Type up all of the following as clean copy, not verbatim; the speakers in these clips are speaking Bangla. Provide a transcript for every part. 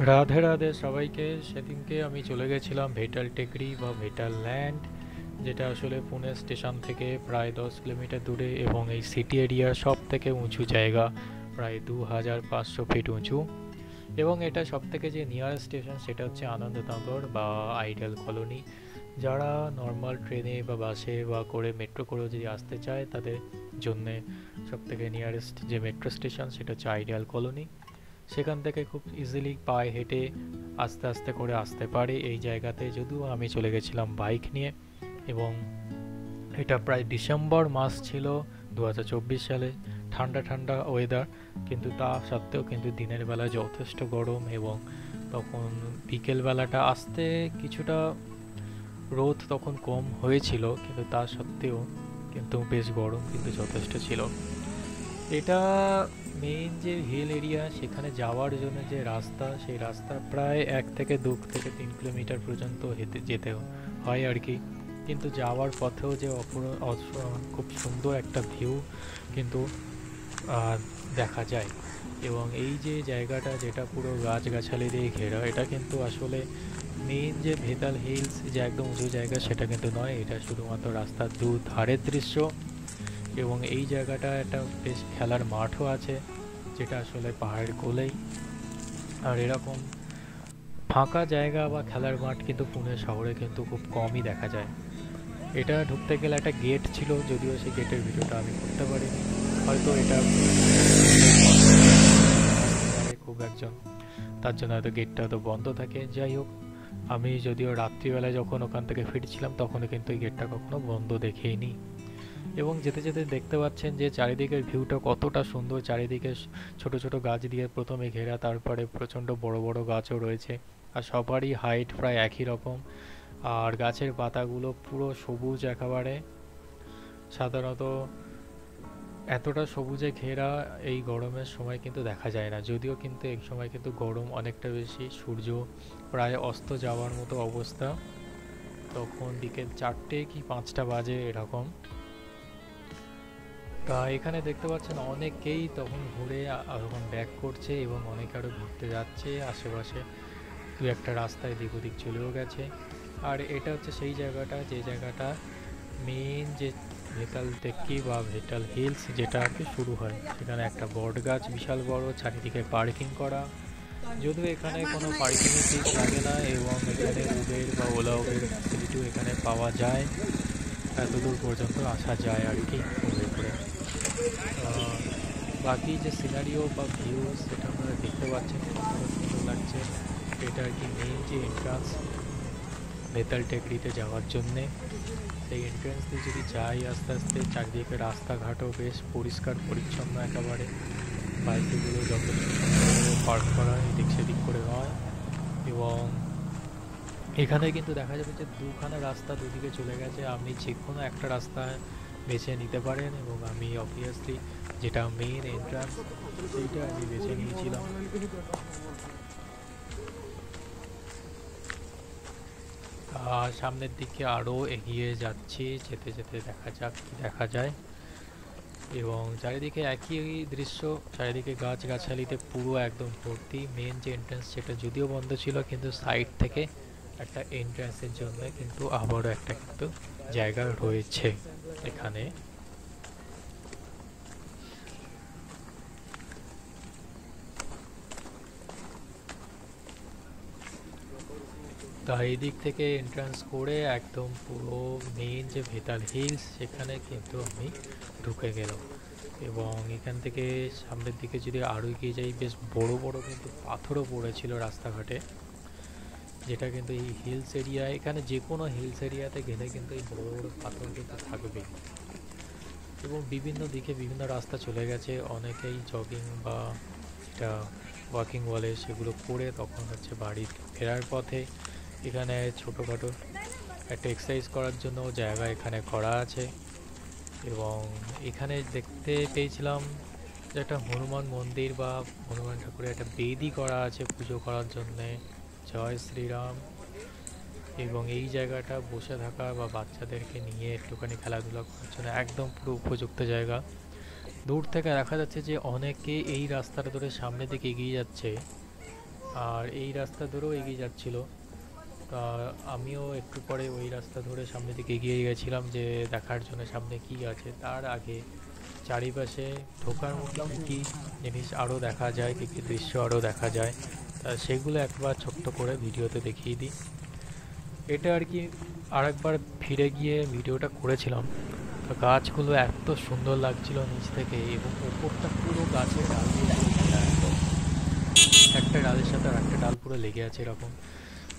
রাধে রাধে সবাইকে। সেদিনকে আমি চলে গেছিলাম ভেটাল টেকরি বা ভেটাল ল্যান্ড, যেটা আসলে পুনে স্টেশন থেকে প্রায় 10 কিলোমিটার দূরে এবং এই সিটি এরিয়ার সব থেকে উঁচু জায়গা, প্রায় 2500 ফিট উঁচু। এবং এটা সব থেকে যে নিয়ারেস্ট স্টেশন সেটা হচ্ছে আনন্দনগর বা আইডিয়াল কলোনি। যারা নর্মাল ট্রেনে বা বাসে বা করে মেট্রো করেও যদি আসতে চায় তাদের জন্যে সব থেকে নিয়ারেস্ট যে মেট্রো স্টেশন সেটা হচ্ছে আইডিয়াল কলোনি। সেখান থেকে খুব ইজিলি পায়ে হেঁটে আস্তে আস্তে করে আসতে পারে এই জায়গাতে। যদিও আমি চলে গেছিলাম বাইক নিয়ে, এবং এটা প্রায় ডিসেম্বর মাস ছিল 2024 সালে। ঠান্ডা ঠান্ডা ওয়েদার, কিন্তু তা সত্ত্বেও কিন্তু দিনের বেলা যথেষ্ট গরম, এবং তখন বিকেল বেলাটা আসতে কিছুটা রোদ তখন কম হয়েছিল, কিন্তু তা সত্ত্বেও কিন্তু বেশ গরম কিন্তু যথেষ্ট ছিল। এটা মেইন যে হিল এরিয়া, সেখানে যাওয়ার জন্য যে রাস্তা, সেই রাস্তা প্রায় 1 থেকে 2 থেকে 3 কিলোমিটার পর্যন্ত হেঁটে যেতে হয় আর কি। কিন্তু যাওয়ার পথেও যে খুব সুন্দর একটা ভিউ কিন্তু আহ, দেখা যায়। এবং এই যে জায়গাটা যেটা পুরো গাছগাছালি দিয়ে ঘেরা, এটা কিন্তু আসলে মেইন যে ভেতাল হিলস যে একদম উঁচু জায়গা সেটা কিন্তু নয়, এটা শুধুমাত্র রাস্তার ধারের দৃশ্য। এবং এই জায়গাটা একটা বেশ খেলার মাঠও আছে, যেটা আসলে পাহাড়ের কোলেই। আর এরকম ফাঁকা জায়গা বা খেলার মাঠ কিন্তু পুনে শহরে কিন্তু খুব কমই দেখা যায়। এটা ঢুকতে গেলে একটা গেট ছিল, যদিও সেই গেটের ভিডিওটা আমি করতে পারিনি। হয়তো এটা খুব একজন, তার জন্য হয়তো গেটটা হয়তো বন্ধ থাকে। যাই হোক, আমি যদিও রাত্রিবেলায় যখন ওখান থেকে ফিরছিলাম তখনও কিন্তু এই গেটটা কখনো বন্ধ দেখেইনি। এবং যেতে যেতে দেখতে পাচ্ছেন যে চারিদিকের ভিউটা কতটা সুন্দর। চারিদিকে ছোট ছোট গাছ দিয়ে প্রথমে ঘেরা, তারপরে প্রচণ্ড বড় বড় গাছও রয়েছে। আর সবারই হাইট প্রায় একই রকম। আর গাছের পাতাগুলো পুরো সবুজ একেবারে। সাধারণত এতটা সবুজে ঘেরা এই গরমের সময় কিন্তু দেখা যায় না। যদিও কিন্তু এই সময় কিন্তু গরম অনেকটা বেশি, সূর্য প্রায় অস্ত যাওয়ার মতো অবস্থা। তখন বিকেল 4টে কি 5টা বাজে এরকম। তা এখানে দেখতে পাচ্ছেন অনেকেই তখন ঘুরে তখন ব্যাক করছে, এবং অনেকে আরও ঘুরতে যাচ্ছে আশেপাশে। দু একটা রাস্তায় দিক ওদিক চলেও গেছে। আর এটা হচ্ছে সেই জায়গাটা, যে জায়গাটা মেন যে ভেটাল টেক্কি বা ভেটাল হিলস যেটা আর কি শুরু হয়, সেখানে একটা বট গাছ বিশাল বড়, চারিদিকে পার্কিং করা। যদিও এখানে কোনো পার্কিংয়ের ফিস লাগে না, এবং এখানে উবের বা ওলা উবের ফ্যাসিলিটিও এখানে পাওয়া যায়। এত দূর পর্যন্ত আসা যায় আর কি উবের করে। বাকি যে সিনারিও বা ভিউ সেটা আপনারা দেখতে পাচ্ছেন কতটা সুন্দর লাগছে। এটা আর কি মেইন যে এন্ট্রান্স বেতাল টেকরিতে যাওয়ার জন্যে। সেই এন্ট্রান্স দিয়ে যদি যাই আস্তে আস্তে, চারদিকে রাস্তাঘাটও বেশ পরিষ্কার পরিচ্ছন্ন একেবারে। বাইকগুলো যথেষ্ট সুন্দরভাবে পার্ক করা এদিক সেদিক করে হয়। এবং এখানে কিন্তু দেখা যাবে যে দুখানা রাস্তা দুদিকে চলে গেছে, আপনি যে কোনো একটা রাস্তা বেছে নিতে পারেন। এবং আমি অবভিয়াসলি যেটা মেইন এন্ট্রান্স সেইটা আমি বেছে নিয়েছিলাম। সামনের দিকে আরও এগিয়ে যাচ্ছি, যেতে যেতে দেখা যাক কি দেখা যায়। এবং চারিদিকে একই দৃশ্য, চারিদিকে গাছগাছালিতে পুরো একদম ভর্তি। মেন যে এন্ট্রান্স সেটা যদিও বন্ধ ছিল, কিন্তু সাইড থেকে একটা এন্ট্রান্সের জন্য কিন্তু আবারও একটা কিন্তু জায়গা রয়েছে এখানে। তা এই দিক থেকে এন্ট্রান্স করে একদম পুরো মেন যে ভেতাল হিলস সেখানে কিন্তু আমি ঢুকে গেলাম। এবং এখান থেকে সামনের দিকে যদি আরও এগিয়ে যাই, বেশ বড় বড় কিন্তু পাথরও পড়েছিল রাস্তাঘাটে, যেটা কিন্তু এই হিলস এরিয়া, এখানে যে কোনো হিলস এরিয়াতে গেলে কিন্তু এই বড় বড় পাথর কিন্তু থাকবেই। এবং বিভিন্ন দিকে বিভিন্ন রাস্তা চলে গেছে, অনেকেই জগিং বা এটা ওয়াকিং বলে সেগুলো করে তখন হচ্ছে বাড়ি ফেরার পথে এখানে ছোটোখাটো একটা এক্সারসাইজ করার জন্য জায়গা এখানে করা আছে। এবং এখানে দেখতে পেয়েছিলাম যে একটা হনুমান মন্দির বা হনুমান ঠাকুরের একটা বেদি করা আছে পুজো করার জন্যে। জয় শ্রীরাম। এবং এই জায়গাটা বসে থাকা বা বাচ্চাদেরকে নিয়ে একটুখানি খেলাধুলা করার জন্য একদম পুরো উপযুক্ত জায়গা। দূর থেকে দেখা যাচ্ছে যে অনেকে এই রাস্তাটা ধরে সামনের দিকে এগিয়ে যাচ্ছে। আর এই রাস্তা ধরেও এগিয়ে যাচ্ছিল। আমিও একটু পরে ওই রাস্তা ধরে সামনের দিকে এগিয়ে গেছিলাম যে দেখার জন্য সামনে কি আছে। তার আগে চারিপাশে ঢোকার মুখে কী কী জিনিস আরও দেখা যায়, কী কী দৃশ্য আরও দেখা যায়, তা সেগুলো একবার ছোট্ট করে ভিডিওতে দেখিয়ে দিই। এটা আর কি আরেকবার ফিরে গিয়ে ভিডিওটা করেছিলাম। তো গাছগুলো এত সুন্দর লাগছিল নিচ থেকে, এবং ওপরটা পুরো গাছের ডাল দিয়ে ঘেরা একদম। একটা ডালের সাথে আর একটা ডাল পুরো লেগে আছে এরকম।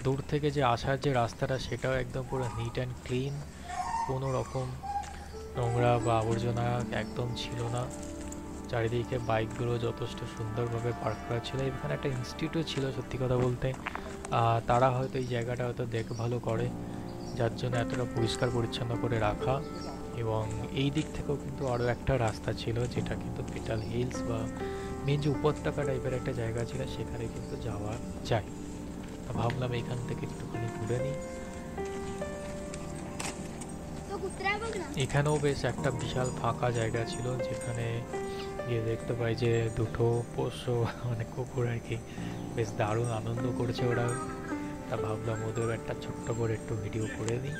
দূর থেকে যে আসার যে রাস্তাটা সেটাও একদম পুরো নিট অ্যান্ড ক্লিন, কোনো রকম নোংরা বা আবর্জনা একদম ছিল না। চারিদিকে বাইকগুলো যথেষ্ট সুন্দরভাবে পার্ক করা ছিল। এখানে একটা ইনস্টিটিউট ছিল সত্যি কথা বলতে, তারা হয়তো এই জায়গাটা হয়তো দেখভালও করে, যার জন্য এতটা পরিষ্কার পরিচ্ছন্ন করে রাখা। এবং এই দিক থেকেও কিন্তু আরও একটা রাস্তা ছিল যেটা কিন্তু পেটাল হিলস বা মেন যে উপত্যকা টাইপের একটা জায়গা ছিল সেখানে কিন্তু যাওয়া যায়। ভাবলাম এখান থেকে একটুখানি ঘুরে নিই। এখানেও বেশ একটা বিশাল ফাঁকা জায়গা ছিল যেখানে গিয়ে দেখতে পাই যে দুটো পোষ্য মানে কুকুর আর কি বেশ দারুণ আনন্দ করছে ওরা। তা ভাবলাম ওদের একটা ছোট্ট করে একটু ভিডিও করে দিই।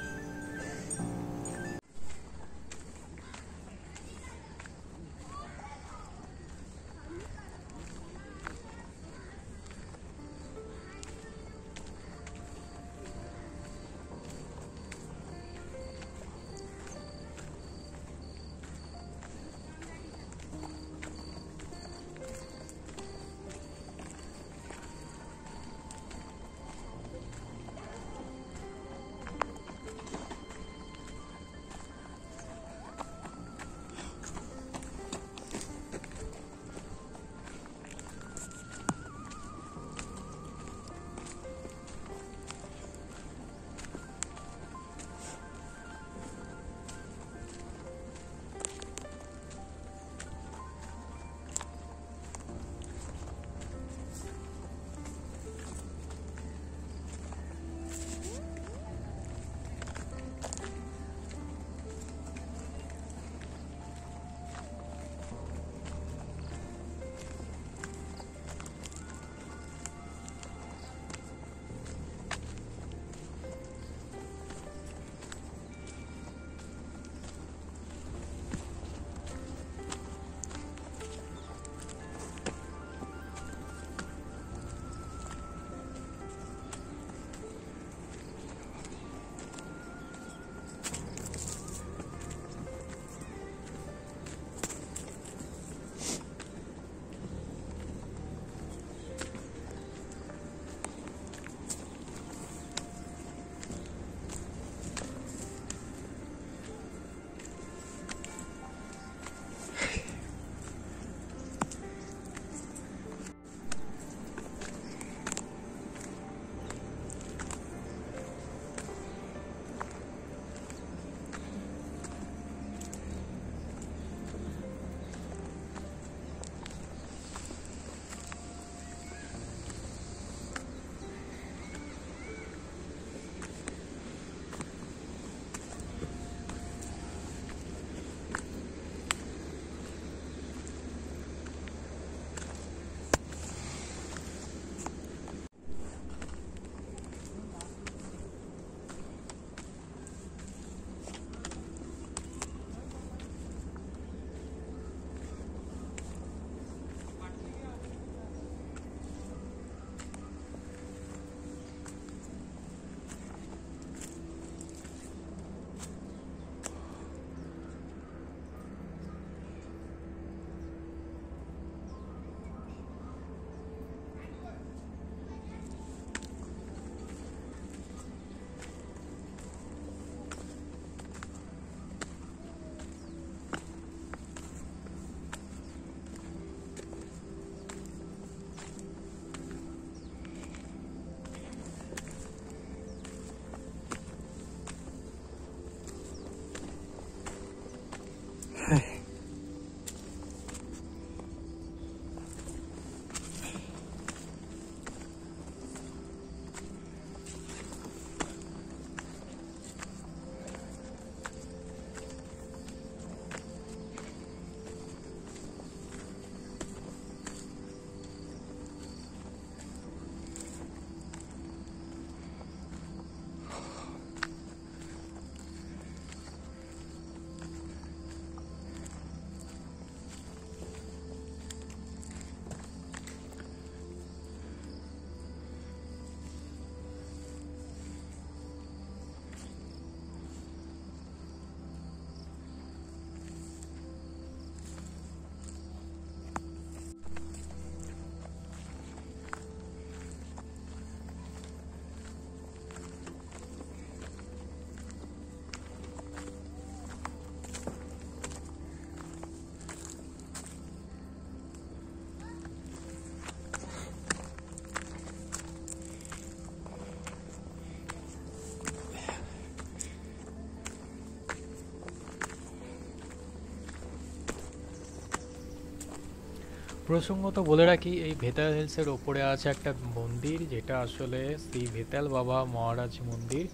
প্রসঙ্গত বলে রাখি, এই ভেতাল হিলসের ওপরে আছে একটা মন্দির, যেটা আসলে শ্রী ভেতাল বাবা মহারাজ মন্দির,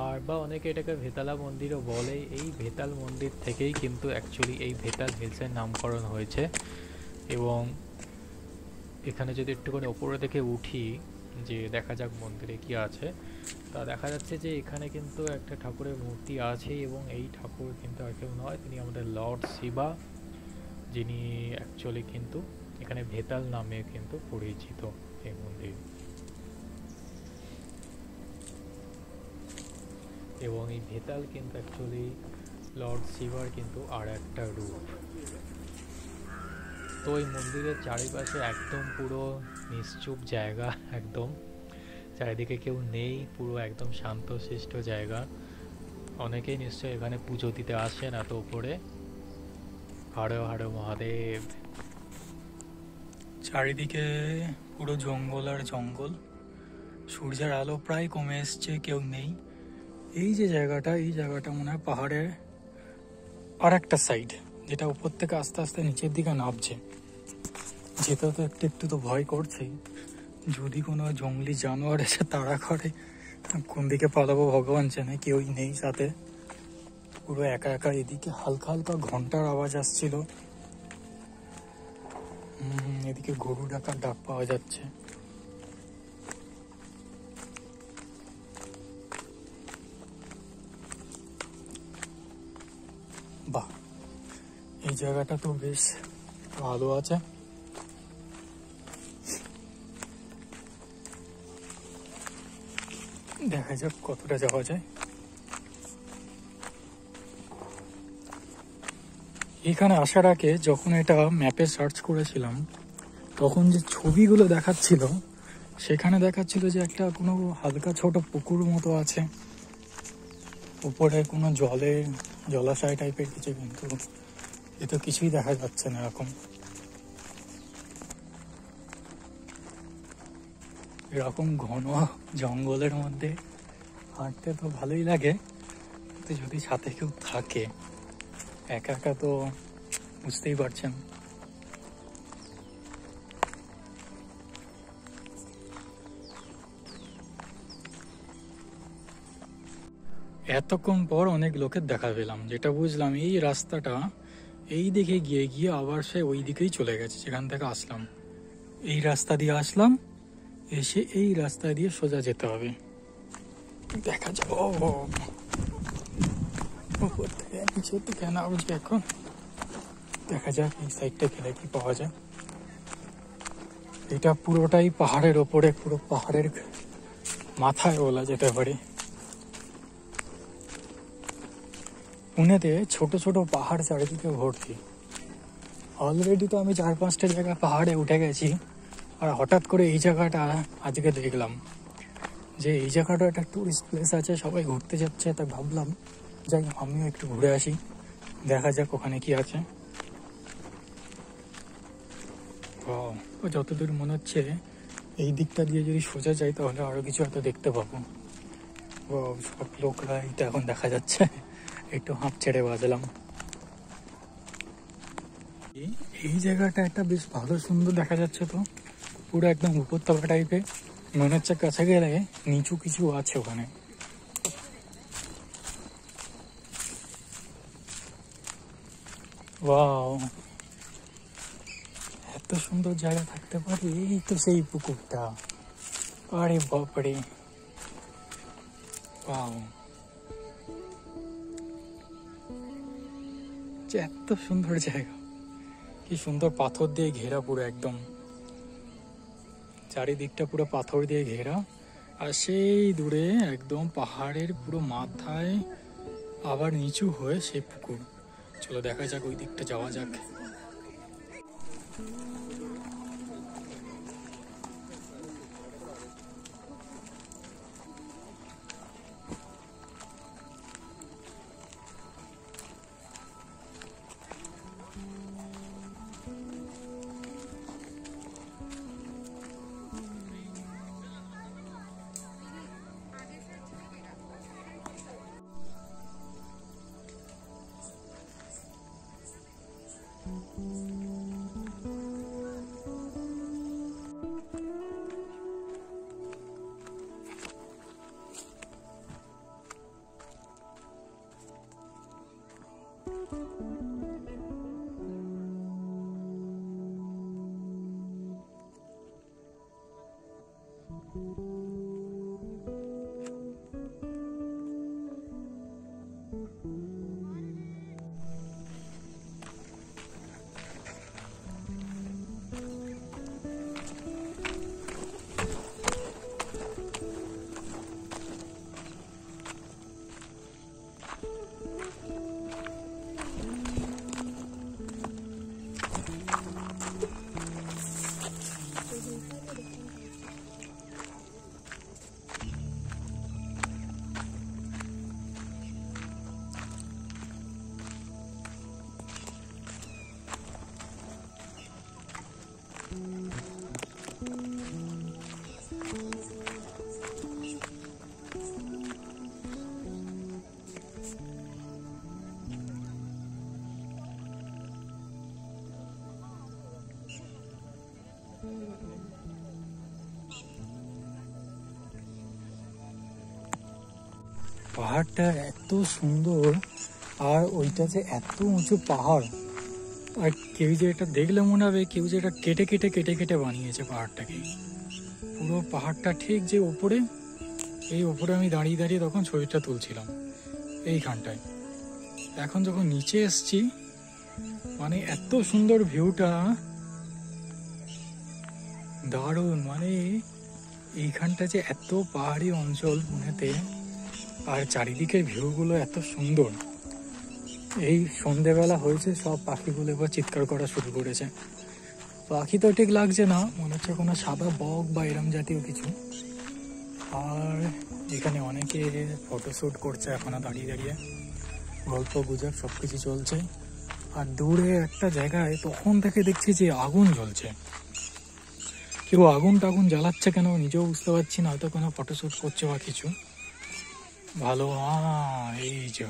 আর বা অনেকে এটাকে ভেতালা মন্দিরও বলে। এই ভেতাল মন্দির থেকেই কিন্তু অ্যাকচুয়ালি এই ভেতাল হিলসের নামকরণ হয়েছে। এবং এখানে যদি একটুখানি ওপরে দেখে উঠি, যে দেখা যাক মন্দিরে কি আছে, তা দেখা যাচ্ছে যে এখানে কিন্তু একটা ঠাকুরের মূর্তি আছে, এবং এই ঠাকুর কিন্তু আর কেউ নয়, তিনি আমাদের লর্ড শিবা, যিনি অ্যাকচুয়ালি কিন্তু এখানে ভেতাল নামে কিন্তু পরিচিত এই মন্দির। এবং এই ভেতাল কিন্তু অ্যাকচুয়ালি লর্ড শিবার কিন্তু আর একটা রূপ। তো এই মন্দিরের চারিপাশে একদম পুরো নিশ্চুপ জায়গা, একদম চারিদিকে কেউ নেই, পুরো একদম শান্তশিষ্ট জায়গা। অনেকেই নিশ্চয়ই এখানে পুজো দিতে আসেন এত উপরে। হর হর মহাদেব। চারিদিকে পুরো জঙ্গল আর জঙ্গল, সূর্যের আলো প্রায় কমে এসছে, কেউ নেই। এই যে জায়গাটা, এই জায়গাটা মনে হয় পাহাড়ের আর একটা সাইড, যেটা উপর থেকে আস্তে আস্তে নিচের দিকে নামছে। যেতে তো একটু একটু তো ভয় করছেই, যদি কোনো জঙ্গলি জানোয়ার এসে তাড়া করে, কোন দিকে পালাবো ভগবান জানে। কেউই নেই সাথে, পুরো একা একা। এদিকে হালকা হালকা ঘন্টার আওয়াজ আসছিল, এদিকে গরু ডাকার ডাক পাওয়া যাচ্ছে। বাহ, এই জায়গাটা তো বেশ ভালো আছে। দেখা যাক কতটা যাওয়া যায়। এখানে আসার আগে যখন এটা ম্যাপে সার্চ করেছিলাম, তখন যে ছবিগুলো দেখাচ্ছিল, সেখানে দেখাচ্ছিল যে একটা কোনো হালকা ছোট পুকুর মতো আছে, উপরে কোনো জলাশয় টাইপের কিছু, কিন্তু এ তো কিছুই দেখা যাচ্ছে না এরকম। এরকম ঘন জঙ্গলের মধ্যে হাঁটতে তো ভালোই লাগে, কিন্তু যদি সাথে কেউ থাকে, একা একা তো বুঝতেই পারছেন। এতক্ষণ পর অনেক লোকের দেখা পেলাম, যেটা বুঝলাম এই রাস্তাটা এই দিকে গিয়ে গিয়ে আবার সে ওই দিকেই চলে গেছে, যেখান থেকে আসলাম। এই রাস্তা দিয়ে আসলাম, এসে এই রাস্তা দিয়ে সোজা যেতে হবে। দেখা যাক। উপর থেকে নিচের দিকে নামছে এখন, দেখা যাক এই সাইডটা গেলে কি পাওয়া যায়। এটা পুরোটাই পাহাড়ের ওপরে, পুরো পাহাড়ের মাথায় বলা যেতে পারে। পুনেতে ছোট ছোট পাহাড় চারিদিকে ভর্তি। অলরেডি তো আমি 4-5টা জায়গায় পাহাড়ে উঠে গেছি, আর হঠাৎ করে এই জায়গাটা আজকে দেখলাম যে এই জায়গাটা একটা টুরিস্ট প্লেস আছে, সবাই ঘুরতে যাচ্ছে, তাই ভাবলাম যাই আমিও একটু ঘুরে আসি, দেখা যাক ওখানে কি আছে। যতদূর মনে হচ্ছে এই দিকটা দিয়ে যদি সোজা যাই তাহলে আরো কিছু হয়তো দেখতে পাবো। সব লোকরা এটা এখন দেখা যাচ্ছে, একটু হাঁপ ছেড়ে বাজলাম। এই জায়গাটা একটা বেশ ভালো সুন্দর দেখা যাচ্ছে, তো পুরো একদম উপত্যকা টাইপের মনে হচ্ছে। কাছে গেলে নিচু কিছু আছে ওখানে। ওয়াও, এত সুন্দর জায়গা থাকতে পারে। এই তো সেই পুকুরটা, আরে বাপরে, ওয়াও, এত সুন্দর জায়গা, কি সুন্দর পাথর দিয়ে ঘেরা, পুরো একদম চারিদিকটা পুরো পাথর দিয়ে ঘেরা। আর সেই দূরে একদম পাহাড়ের পুরো মাথায় আবার নিচু হয়ে সেই পুকুর। চলো দেখা যাক, ওই দিকটা যাওয়া যাক। পাহাড়টা এত সুন্দর, আর ওইটা যে এত উঁচু পাহাড়, আর কেউ যে এটা দেখলে মনে হবে কেউ যে এটা কেটে কেটে কেটে কেটে বানিয়েছে পাহাড়টাকে। পুরো পাহাড়টা ঠিক যে ওপরে, এই ওপরে আমি দাঁড়িয়ে দাঁড়িয়ে তখন ছবিটা তুলছিলাম এইখানটায়। এখন যখন নিচে এসছি, মানে এত সুন্দর ভিউটা, দারুণ। মানে এইখানটা যে এত পাহাড়ি অঞ্চল পুনেতে, আর চারিদিকের ভিউগুলো এত সুন্দর। এই সন্ধেবেলা হয়েছে, সব পাখিগুলো এবার চিৎকার করা শুরু করেছে। পাখি তো ঠিক লাগছে না, মনে হচ্ছে কোনো সাদা বক বা এরম জাতীয় কিছু। আর এখানে অনেকে ফটোশ্যুট করছে এখনো দাঁড়িয়ে দাঁড়িয়ে, গল্প গুজব সব কিছু চলছে। আর দূরে একটা জায়গায় তখন থেকে দেখছি যে আগুন জ্বলছে। কেউ আগুন টাগুন জ্বালাচ্ছে কেন নিজেও বুঝতে পারছি না, হয়তো কোনো ফটোশ্যুট করছে বা কিছু। ভালো, এই যে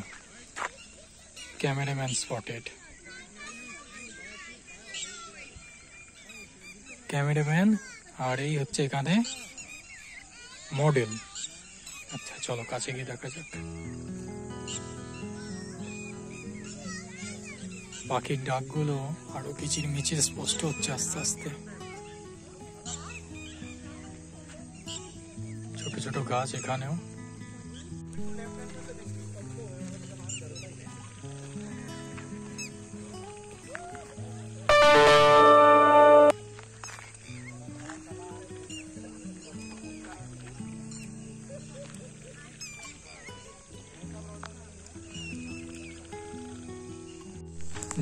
ক্যামেরাম্যান স্পটেড, ক্যামেরাম্যান। আর এই হচ্ছে এখানে মডেল। আচ্ছা চলো কাছে গিয়ে দেখা যাক। পাখির ডাকগুলো আরো কিচির মিচির স্পষ্ট হচ্ছে আস্তে আস্তে। ছোট ছোট গাছ এখানেও।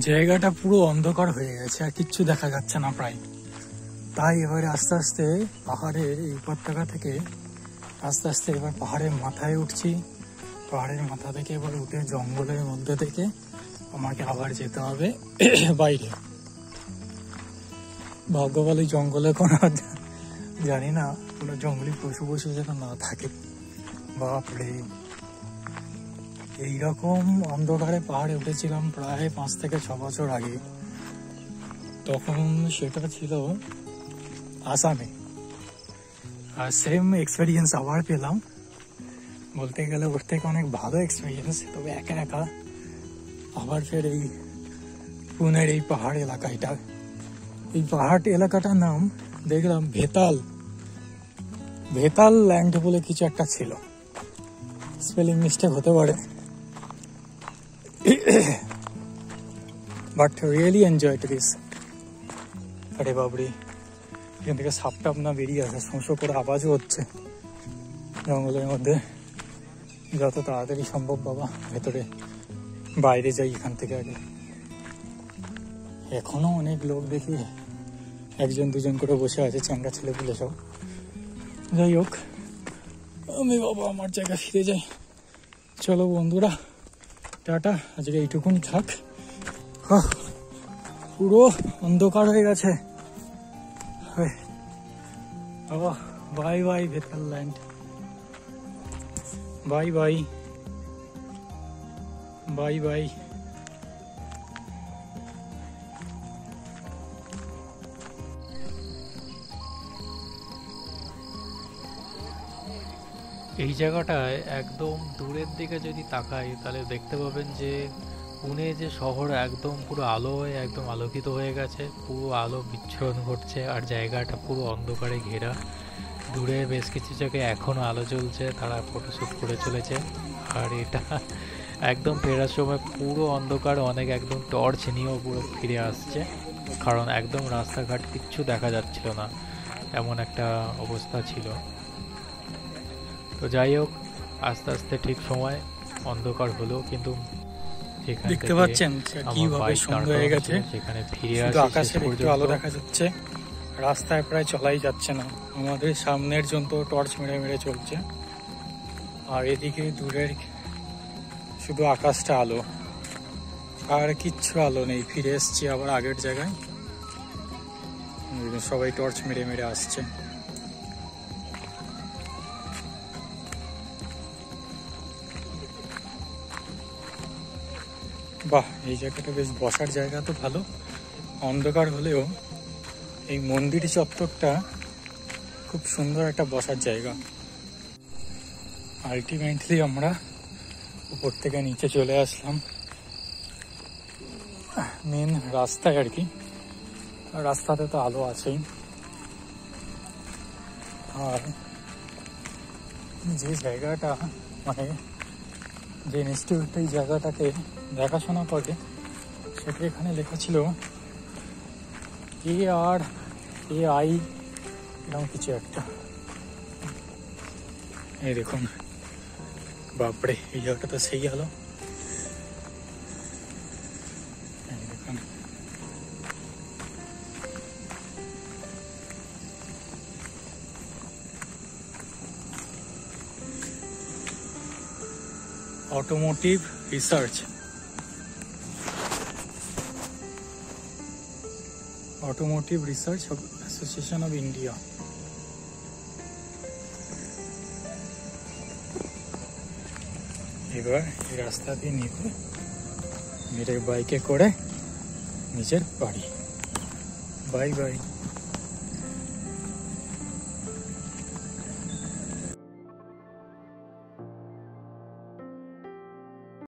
জায়গাটা পুরো অন্ধকার হয়ে গেছে, আর কিচ্ছু দেখা যাচ্ছে না প্রায়। তাই এবারে আস্তে আস্তে পাহাড়ের এই উপত্যকা থেকে আস্তে আস্তে এবার পাহাড়ের মাথায় উঠছি। পাহাড়ের মাথা থেকে এবার উঠে জঙ্গলের মধ্যে থেকে আমাকে আবার যেতে হবে বাইরে। ভাগ্য ভালো জঙ্গলে কোনো জানি না কোনো জঙ্গলি পশু পশু যেন না থাকে। বাপরে, এইরকম অন্ধকারে পাহাড়ে উঠেছিলাম প্রায় 5 থেকে 6 বছর আগে। তখন সেটা ছিল আসামে, আর সেম এক্সপিরিয়েন্স আবার পেলাম। বলতে গেলে ওর থেকে অনেক ভালো এক্সপিরিয়েন্স, তবে একা একা আবার ফের এই পুনের এই পাহাড় এলাকা। এটা এই পাহাড় এলাকাটার নাম দেখলাম ভেতাল, ভেতাল ল্যান্ড বলে কিছু একটা ছিল। স্পেলিং মিস্টেক হতে পারে, বাট রিয়েলি এনজয় দিস। আরে বাবরে, এখান থেকে সাপ টাপ না বেরিয়ে আসে, শোঁ করে আওয়াজও হচ্ছে জঙ্গলের মধ্যে। যত তাড়াতাড়ি সম্ভব বাবা ভেতরে বাইরে যাই এখান থেকে আগে। এখনো অনেক লোক দেখি 1-2 করে বসে আছে, চ্যাংড়া ছেলেপুলে সব। যাই হোক, আমি বাবা আমার জায়গায় ফিরে যাই। চলো বন্ধুরা, টাটা, আজকে এইটুকুনি থাক। পুরো অন্ধকার হয়ে গেছে। Bye bye Vetal land, bye bye, bye bye. এই জায়গাটায় একদম দূরের দিকে যদি তাকাই তাহলে দেখতে পাবেন যে পুনে যে শহর একদম পুরো আলোয় একদম আলোকিত হয়ে গেছে, পুরো আলো বিচ্ছুরণ ঘটছে, আর জায়গাটা পুরো অন্ধকারে ঘেরা। দূরে বেশ কিছু জায়গায় এখনো আলো জ্বলছে, তারা ফটোশ্যুট করে চলেছে। আর এটা একদম ফেরার সময় পুরো অন্ধকার, অনেক একদম টর্চ নিয়েও পুরো ফিরে আসছে, কারণ একদম রাস্তাঘাট কিচ্ছু দেখা যাচ্ছিল না, এমন একটা অবস্থা ছিল। তো যাই হোক, আস্তে আস্তে ঠিক সময় অন্ধকার হলো, কিন্তু যেখান দেখতে থেকে পাচ্ছেন আমার কিভাবে বাইক দাঁড় সুন্দর হয়ে করানো গেছে। ছিল, সেখানে ফিরে শুধু আসি শেষ আকাশের একটু আলো পর্যন্ত। দেখা যাচ্ছে, রাস্তায় প্রায় চলাই যাচ্ছে না, আমাদের সামনের জন তো টর্চ মেরে মেরে চলছে, আর এদিকে দূরের শুধু আকাশটা আলো, আর কিচ্ছু আলো নেই। ফিরে এসছি আবার আগের জায়গায়, সবাই টর্চ মেরে মেরে আসছে। বাহ, এই জায়গাটা বেশ বসার জায়গা তো ভালো, অন্ধকার হলেও এই মন্দির চত্বরটা খুব সুন্দর একটা বসার জায়গা। আলটিমেটলি আমরা উপর থেকে নিচে চলে আসলাম মেন রাস্তায় আর কি। রাস্তাতে তো আলো আছেই, আর যে জায়গাটা মানে যে ইনস্টিটিউট এই জায়গাটাকে দেখাশোনা করে, সেটা এখানে লেখা ছিল ARAI এরকম কিছু একটা। এই দেখুন, বাপরে, এই জায়গাটা তো সেই আলো। এই দেখুন, automotive research association of India. এবার এই রাস্তা দিয়ে নিবে মেরে বাইকে করে নিজের বাড়ি। Bye bye.